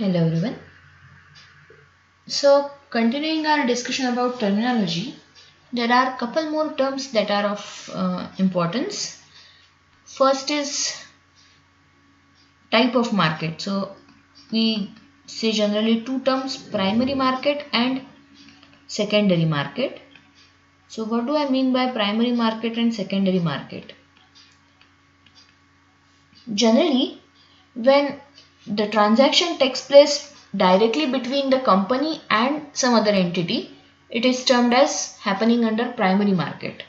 Hello everyone. So continuing our discussion about terminology, there are a couple more terms that are of importance. First is type of market. So we say generally two terms, primary market and secondary market. So what do I mean by primary market and secondary market? Generally, when the transaction takes place directly between the company and some other entity, it is termed as happening under primary market.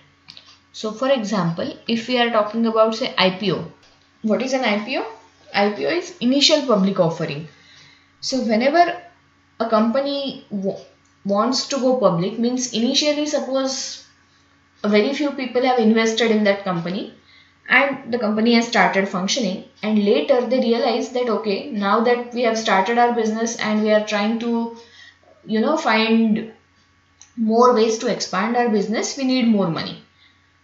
So for example, if we are talking about say IPO, what is an IPO? IPO is initial public offering. So whenever a company wants to go public, means initially suppose very few people have invested in that company and the company has started functioning, and later they realize that okay, now that we have started our business and we are trying to find more ways to expand our business, we need more money.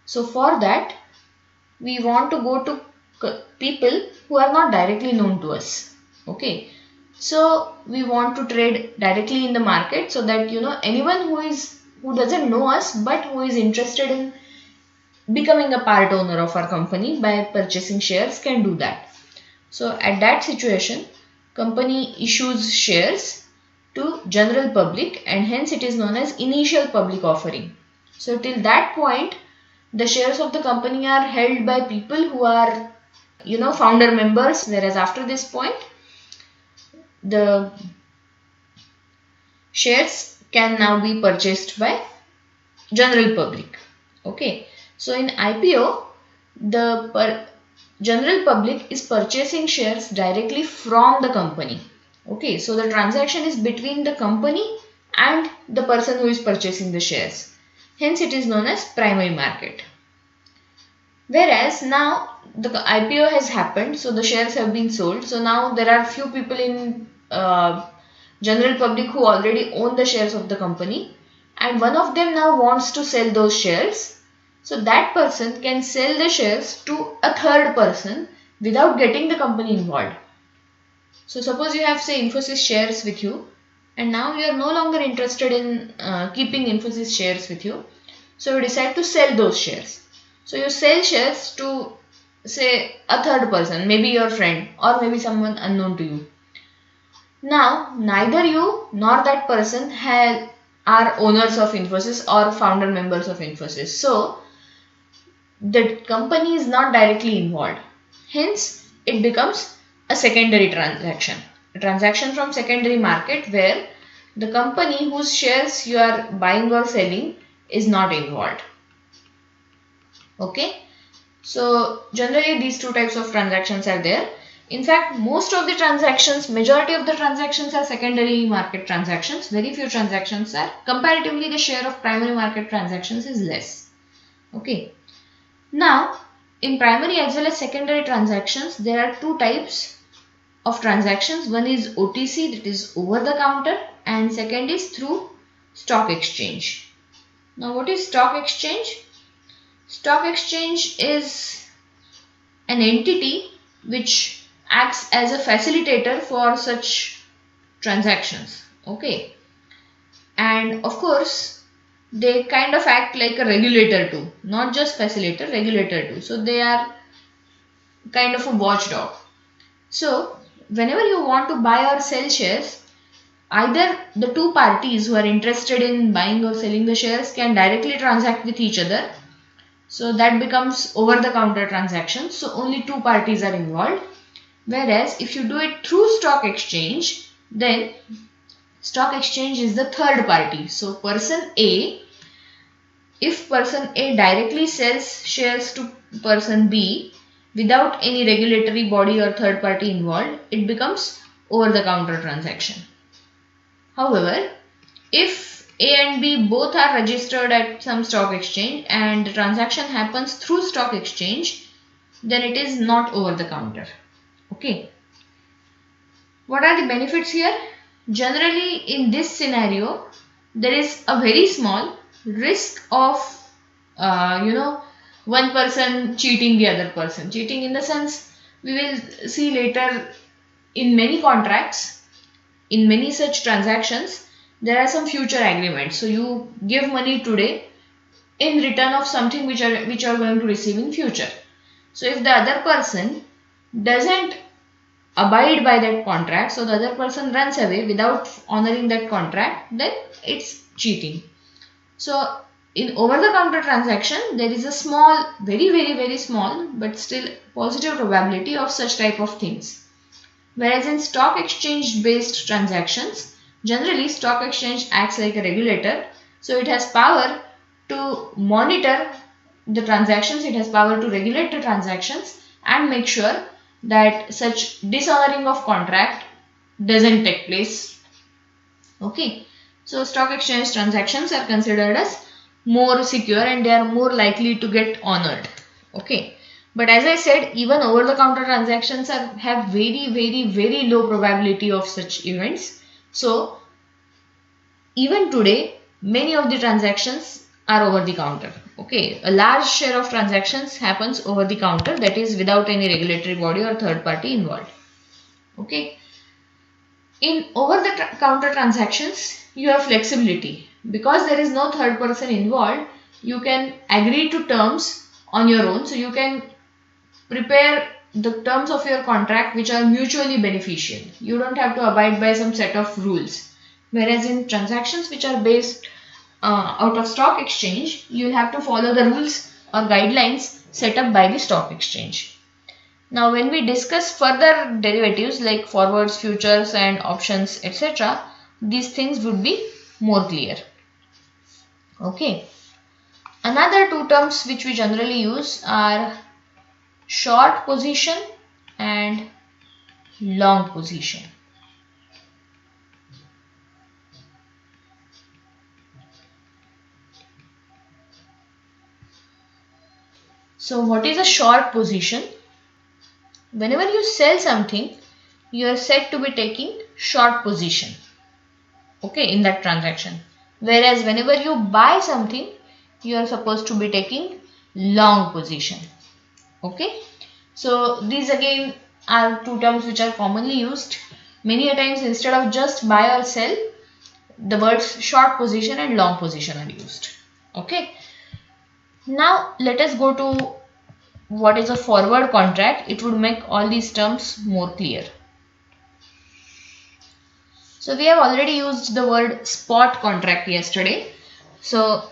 So for that we want to go to people who are not directly known to us. Okay, so we want to trade directly in the market so that anyone who doesn't know us but who is interested in becoming a part owner of our company by purchasing shares can do that. So at that situation, company issues shares to general public and hence it is known as initial public offering. So till that point, the shares of the company are held by people who are founder members, whereas after this point the shares can now be purchased by general public. Okay, so in IPO the general public is purchasing shares directly from the company. Okay, so the transaction is between the company and the person who is purchasing the shares, hence it is known as primary market. Whereas now the IPO has happened, so the shares have been sold, so now there are few people in general public who already own the shares of the company, and one of them now wants to sell those shares. So that person can sell the shares to a third person without getting the company involved. So suppose you have say Infosys shares with you and now you are no longer interested in keeping Infosys shares with you. So you decide to sell those shares. So you sell shares to say a third person, maybe your friend or maybe someone unknown to you. Now neither you nor that person are owners of Infosys or founder members of Infosys. So the company is not directly involved. Hence it becomes a secondary transaction. A transaction from secondary market where the company whose shares you are buying or selling is not involved. Okay, so generally these two types of transactions are there. In fact, most of the transactions, majority of the transactions are secondary market transactions. Very few transactions are. Comparatively, the share of primary market transactions is less. Okay. Now, in primary as well as secondary transactions, there are two types of transactions. One is OTC, that is over the counter, and second is through stock exchange. Now, what is stock exchange? Stock exchange is an entity which acts as a facilitator for such transactions. Okay, and of course they kind of act like a regulator too, not just facilitator, regulator too. So they are kind of a watchdog. So whenever you want to buy or sell shares, either the two parties who are interested in buying or selling the shares can directly transact with each other. So that becomes over the counter transaction. So only two parties are involved. Whereas if you do it through stock exchange, then stock exchange is the third party. So person A, if person A directly sells shares to person B without any regulatory body or third party involved, it becomes over the counter transaction. However, if A and B both are registered at some stock exchange and the transaction happens through stock exchange, then it is not over the counter. Okay. What are the benefits here? Generally, in this scenario, there is a very small risk of, one person cheating the other person. Cheating in the sense, we will see later in many contracts, in many such transactions, there are some future agreements. So you give money today in return of something which you are going to receive in future. So if the other person doesn't abide by that contract, so the other person runs away without honoring that contract, then it's cheating. So in over-the-counter transaction, there is a small, very small, but still positive probability of such type of things. Whereas in stock exchange based transactions, generally stock exchange acts like a regulator. So it has power to monitor the transactions, it has power to regulate the transactions and make sure that such dishonoring of contract doesn't take place. Okay. So stock exchange transactions are considered as more secure and they are more likely to get honored. Okay. But as I said, even over the counter transactions have very low probability of such events. So even today, many of the transactions are over the counter. Okay, a large share of transactions happens over the counter, that is without any regulatory body or third party involved. Okay, in over the counter transactions, you have flexibility because there is no third person involved. You can agree to terms on your own, so you can prepare the terms of your contract which are mutually beneficial. You don't have to abide by some set of rules. Whereas in transactions which are based out of stock exchange, you will have to follow the rules or guidelines set up by the stock exchange. Now when we discuss further derivatives like forwards, futures and options, etc., these things would be more clear. Okay. Another two terms which we generally use are short position and long position. So what is a short position? Whenever you sell something, you are said to be taking short position, okay, in that transaction. Whereas whenever you buy something, you are supposed to be taking long position. Okay. So these again are two terms which are commonly used. Many a times instead of just buy or sell, the words short position and long position are used. Okay. Now let us go to what is a forward contract. It would make all these terms more clear. So we have already used the word spot contract yesterday. So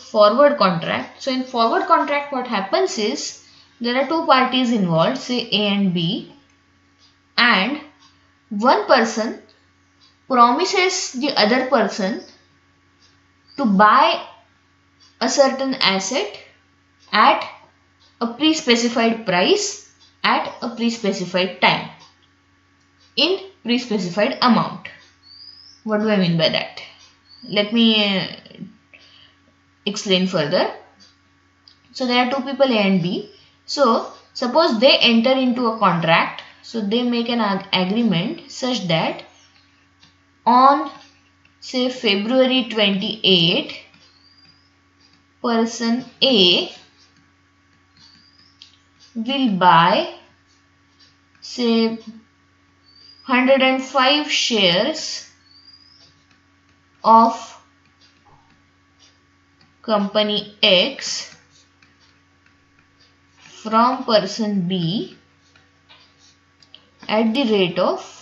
forward contract. So in forward contract what happens is there are two parties involved, say A and B, and one person promises the other person to buy a certain asset at a pre-specified price at a pre-specified time in pre-specified amount. What do I mean by that? Let me explain further. So there are two people A and B. So suppose they enter into a contract. So they make an agreement such that on say February 28, person A will buy say 105 shares of company X from person B at the rate of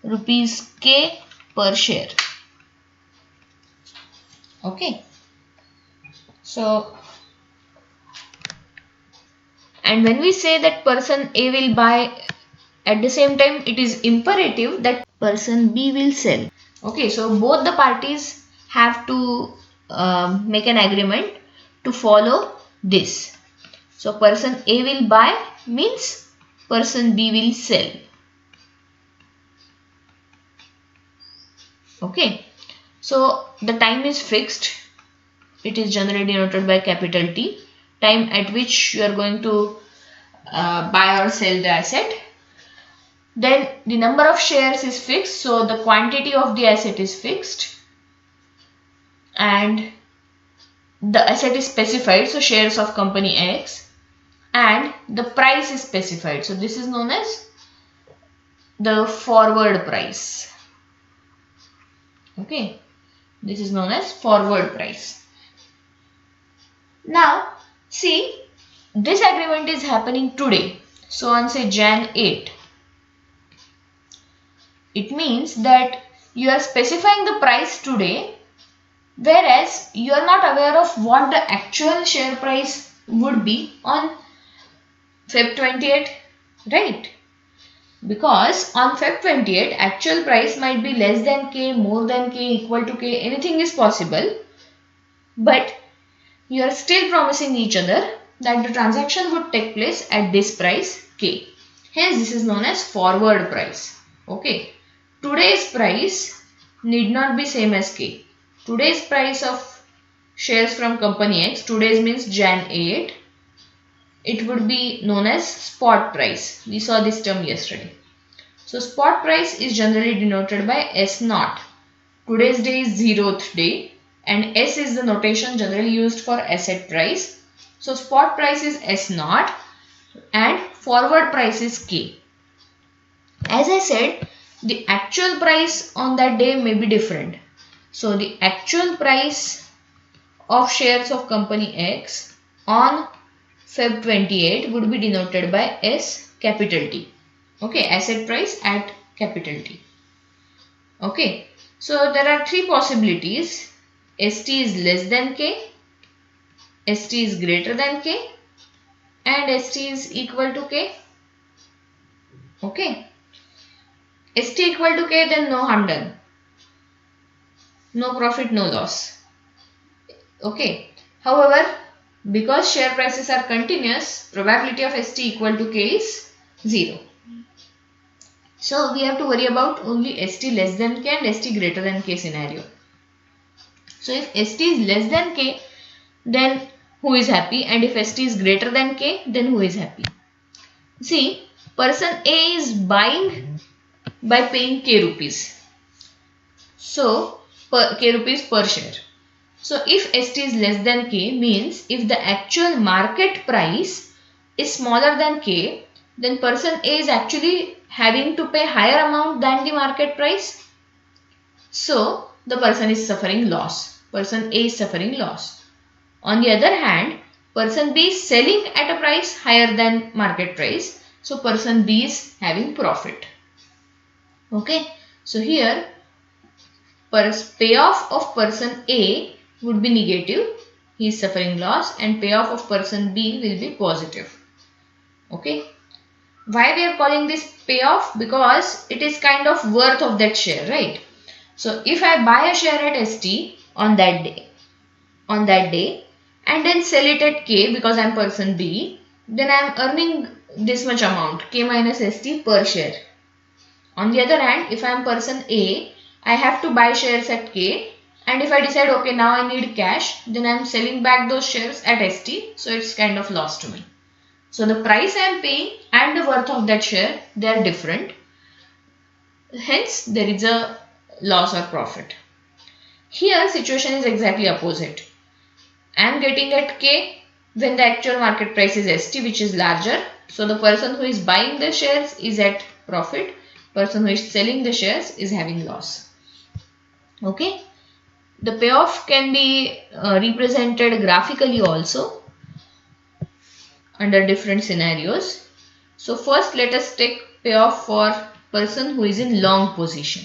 rupees K per share. Okay. So, and when we say that person A will buy, at the same time it is imperative that person B will sell. Okay, so both the parties have to make an agreement to follow this. So person A will buy means person B will sell. Okay, so the time is fixed. It is generally denoted by capital T, time at which you are going to buy or sell the asset. Then the number of shares is fixed, so the quantity of the asset is fixed, and the asset is specified, so shares of company X, and the price is specified. So this is known as the forward price. Okay, this is known as forward price. Now see, this agreement is happening today. So on say Jan 8. It means that you are specifying the price today, whereas you are not aware of what the actual share price would be on Feb 28, right? Because on Feb 28, actual price might be less than K, more than K, equal to K, anything is possible. But you are still promising each other that the transaction would take place at this price K. Hence, this is known as forward price. Okay. Today's price need not be same as K. Today's price of shares from company X, today's means Jan 8, it would be known as spot price. We saw this term yesterday. So spot price is generally denoted by S0. Today's day is 0th day and S is the notation generally used for asset price. So spot price is S0 and forward price is K. As I said, the actual price on that day may be different. So the actual price of shares of company X on Feb 28 would be denoted by S capital T. Okay, asset price at capital T. Okay, so there are three possibilities. ST is less than K, ST is greater than K, and ST is equal to K. Okay, ST equal to K, then no harm done. No profit, no loss. Okay, however, because share prices are continuous, probability of ST equal to K is 0. So we have to worry about only ST less than K and ST greater than K scenario. So if ST is less than K, then who is happy? And if ST is greater than K, then who is happy? See, person A is buying by paying K rupees. So K rupees per share. So if ST is less than K means if the actual market price is smaller than K, then person A is actually having to pay higher amount than the market price. So the person is suffering loss. Person A is suffering loss. On the other hand, person B is selling at a price higher than market price. So person B is having profit. Okay. So here payoff of person A would be negative. He is suffering loss, and payoff of person B will be positive. Okay. Why we are calling this payoff? Because it is kind of worth of that share, right? So if I buy a share at ST on that day and then sell it at K because I am person B, then I am earning this much amount, K minus ST per share. On the other hand, if I am person A, I have to buy shares at K, and if I decide okay now I need cash, then I am selling back those shares at ST, so it's kind of loss to me. So the price I am paying and the worth of that share, they are different. Hence there is a loss or profit. Here situation is exactly opposite. I am getting at K when the actual market price is ST, which is larger. So the person who is buying the shares is at profit. Person who is selling the shares is having loss. Okay. The payoff can be represented graphically also under different scenarios. So first let us take payoff for person who is in long position.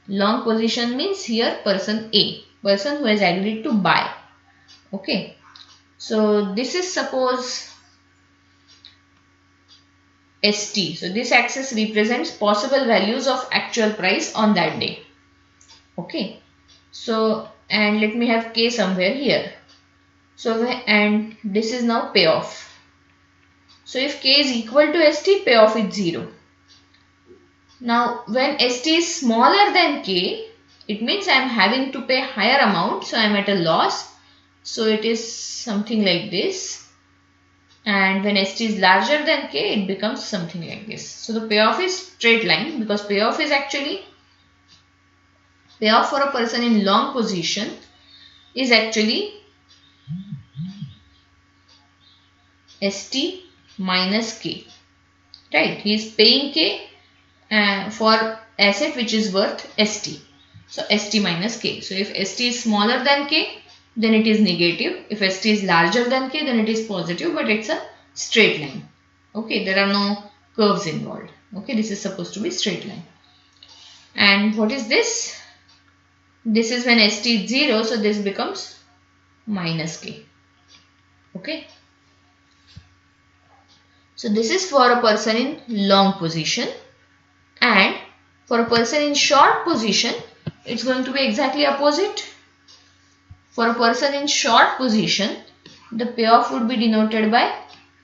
Long position means here person A, person who has agreed to buy. Okay. So this is suppose ST. So this axis represents possible values of actual price on that day. Okay. So and let me have K somewhere here. So and this is now payoff. So if K is equal to ST, payoff is 0. Now when ST is smaller than K, it means I am having to pay higher amount. So I am at a loss. So it is something like this. And when ST is larger than K, it becomes something like this. So the payoff is straight line, because payoff is actually payoff for a person in long position is actually ST minus K. Right? He is paying K for asset which is worth ST. So ST minus K. So if ST is smaller than K, then it is negative. If ST is larger than K, then it is positive, but it's a straight line. Okay, there are no curves involved. Okay, this is supposed to be straight line. And what is this? This is when ST is 0, so this becomes minus K. Okay. So this is for a person in long position, and for a person in short position, it's going to be exactly opposite. For a person in short position, the payoff would be denoted by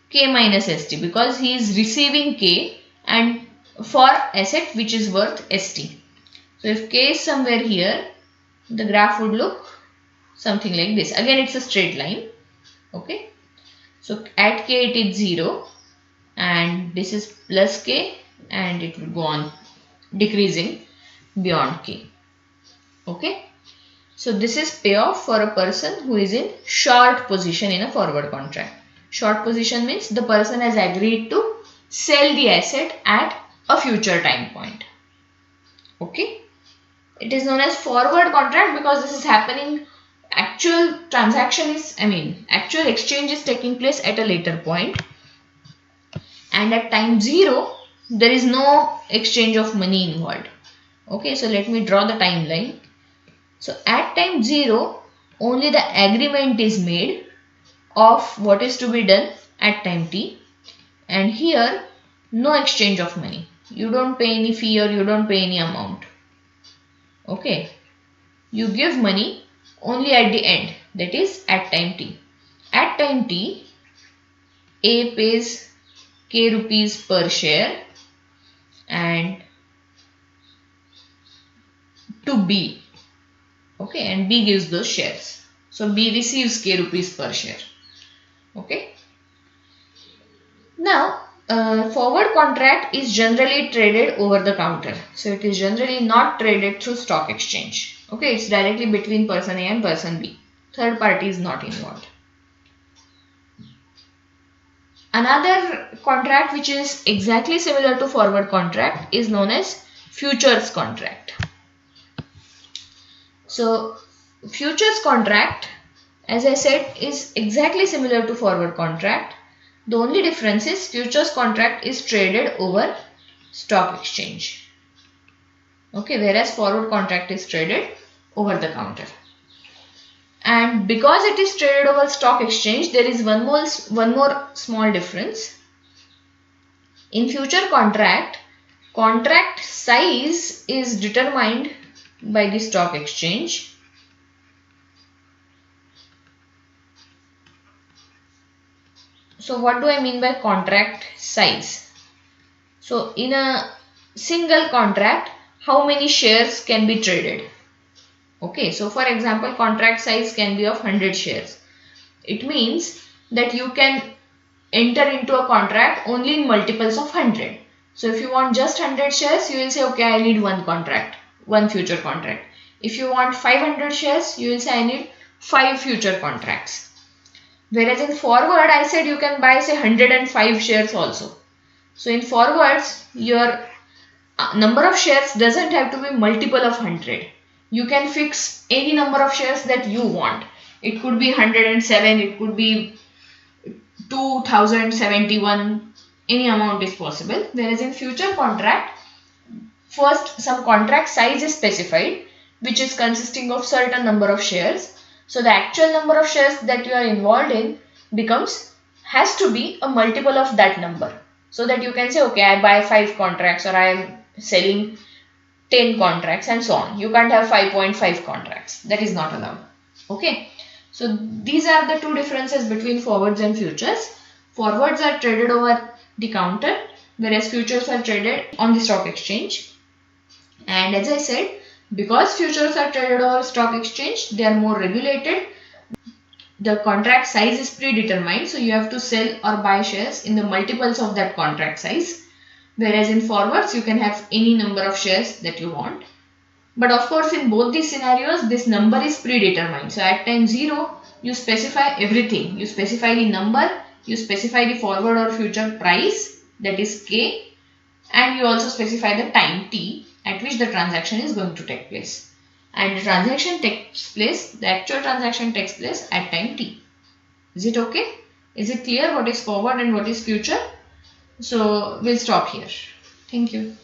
K minus ST because he is receiving K and for asset which is worth ST. So if K is somewhere here, the graph would look something like this. Again, it's a straight line. Okay. So at K it is 0 and this is plus K and it will go on decreasing beyond K. Okay. So this is payoff for a person who is in short position in a forward contract. Short position means the person has agreed to sell the asset at a future time point. Okay. It is known as forward contract because this is happening, actual transaction is, actual exchange is taking place at a later point. And at time 0, there is no exchange of money involved. Okay, so let me draw the timeline. So at time 0, only the agreement is made of what is to be done at time t. And here, no exchange of money. You don't pay any fee or you don't pay any amount. Okay, you give money only at the end, that is at time t. At time t, A pays K rupees per share and to B. Okay, and B gives those shares. So B receives K rupees per share. Okay. Now, forward contract is generally traded over the counter. So it is generally not traded through stock exchange. Okay, it's directly between person A and person B. Third party is not involved. Another contract which is exactly similar to forward contract is known as futures contract. So futures contract, as I said, is exactly similar to forward contract. The only difference is futures contract is traded over stock exchange. Okay, whereas forward contract is traded over the counter. And because it is traded over stock exchange, there is one more small difference. In future contract, contract size is determined by the stock exchange. So what do I mean by contract size? So in a single contract, how many shares can be traded? Okay, so for example, contract size can be of 100 shares. It means that you can enter into a contract only in multiples of 100. So if you want just 100 shares, you will say, okay, I need one contract, one future contract. If you want 500 shares, you will say, I need 5 future contracts. Whereas in forward, I said you can buy say 105 shares also. So in forwards, your number of shares doesn't have to be multiple of 100. You can fix any number of shares that you want. It could be 107, it could be 2071, any amount is possible. Whereas in future contract, first some contract size is specified, which is consisting of certain number of shares. So the actual number of shares that you are involved in has to be a multiple of that number. So that you can say, okay, I buy 5 contracts or I am selling 10 contracts and so on. You can't have 5.5 contracts. That is not allowed. Okay. So these are the two differences between forwards and futures. Forwards are traded over the counter, whereas futures are traded on the stock exchange. And as I said, because futures are traded over stock exchange, they are more regulated. The contract size is predetermined, so you have to sell or buy shares in the multiples of that contract size. Whereas in forwards, you can have any number of shares that you want. But of course, in both these scenarios, this number is predetermined. So at time 0, you specify everything. You specify the number you specify the forward or future price, that is K, and you also specify the time T at which the transaction is going to take place. And the transaction takes place, the actual transaction takes place at time T. Is it okay? Is it clear what is forward and what is future? So we'll stop here. Thank you.